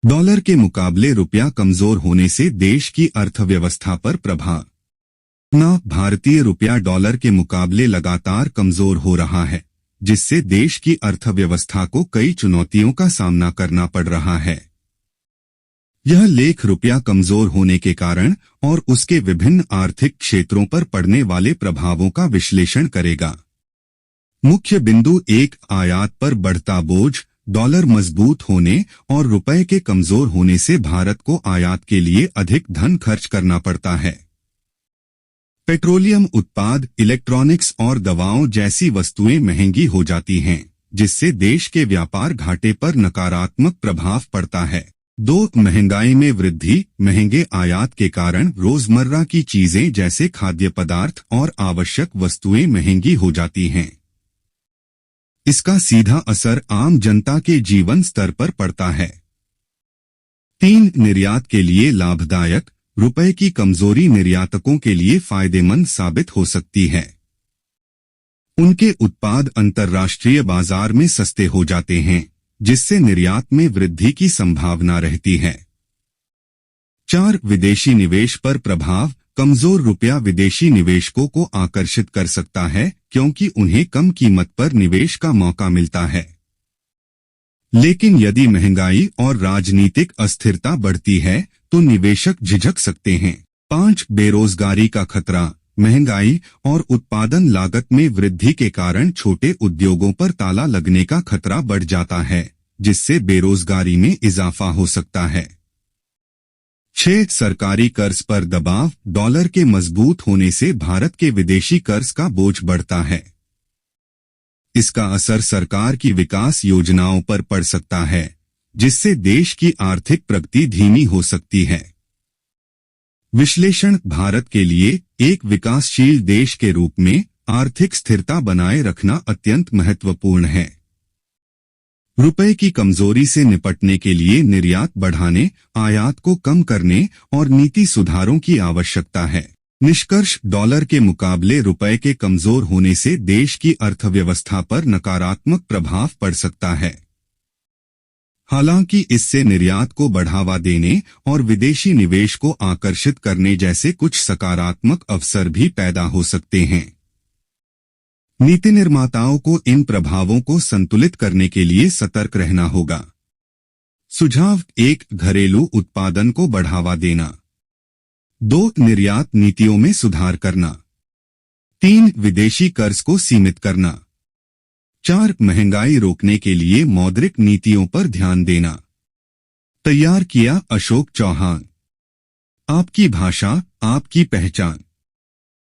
Dollar के मुकाबले रुपया कमजोर होने से देश की अर्थव्यवस्था पर प्रभाव। भारतीय रुपया डॉलर के मुकाबले लगातार कमजोर हो रहा है, जिससे देश की अर्थव्यवस्था को कई चुनौतियों का सामना करना पड़ रहा है। यह लेख रुपया कमजोर होने के कारण और उसके विभिन्न आर्थिक क्षेत्रों पर पड़ने वाले प्रभावों का विश्लेषण करेगा। मुख्य बिंदु 1, आयात पर बढ़ता बोझ। डॉलर मजबूत होने और रुपए के कमजोर होने से भारत को आयात के लिए अधिक धन खर्च करना पड़ता है। पेट्रोलियम उत्पाद, इलेक्ट्रॉनिक्स और दवाओं जैसी वस्तुएं महंगी हो जाती हैं, जिससे देश के व्यापार घाटे पर नकारात्मक प्रभाव पड़ता है। 2, महंगाई में वृद्धि। महंगे आयात के कारण रोजमर्रा की चीजें जैसे खाद्य पदार्थ और आवश्यक वस्तुएं महंगी हो जाती हैं। इसका सीधा असर आम जनता के जीवन स्तर पर पड़ता है। 3, निर्यात के लिए लाभदायक। रुपए की कमजोरी निर्यातकों के लिए फायदेमंद साबित हो सकती है। उनके उत्पाद अंतर्राष्ट्रीय बाजार में सस्ते हो जाते हैं, जिससे निर्यात में वृद्धि की संभावना रहती है। 4, विदेशी निवेश पर प्रभाव। कमजोर रुपया विदेशी निवेशकों को आकर्षित कर सकता है, क्योंकि उन्हें कम कीमत पर निवेश का मौका मिलता है। लेकिन यदि महंगाई और राजनीतिक अस्थिरता बढ़ती है, तो निवेशक झिझक सकते हैं। 5, बेरोजगारी का खतरा। महंगाई और उत्पादन लागत में वृद्धि के कारण छोटे उद्योगों पर ताला लगने का खतरा बढ़ जाता है, जिससे बेरोजगारी में इजाफा हो सकता है। 6, सरकारी कर्ज पर दबाव। डॉलर के मजबूत होने से भारत के विदेशी कर्ज का बोझ बढ़ता है। इसका असर सरकार की विकास योजनाओं पर पड़ सकता है, जिससे देश की आर्थिक प्रगति धीमी हो सकती है। विश्लेषण, भारत के लिए एक विकासशील देश के रूप में आर्थिक स्थिरता बनाए रखना अत्यंत महत्वपूर्ण है। रुपए की कमजोरी से निपटने के लिए निर्यात बढ़ाने, आयात को कम करने और नीति सुधारों की आवश्यकता है। निष्कर्ष, डॉलर के मुकाबले रुपए के कमजोर होने से देश की अर्थव्यवस्था पर नकारात्मक प्रभाव पड़ सकता है। हालांकि इससे निर्यात को बढ़ावा देने और विदेशी निवेश को आकर्षित करने जैसे कुछ सकारात्मक अवसर भी पैदा हो सकते हैं। नीति निर्माताओं को इन प्रभावों को संतुलित करने के लिए सतर्क रहना होगा। सुझाव: 1, घरेलू उत्पादन को बढ़ावा देना। 2, निर्यात नीतियों में सुधार करना। 3, विदेशी कर्ज को सीमित करना। 4, महंगाई रोकने के लिए मौद्रिक नीतियों पर ध्यान देना। तैयार किया अशोक चौहान। आपकी भाषा, आपकी पहचान।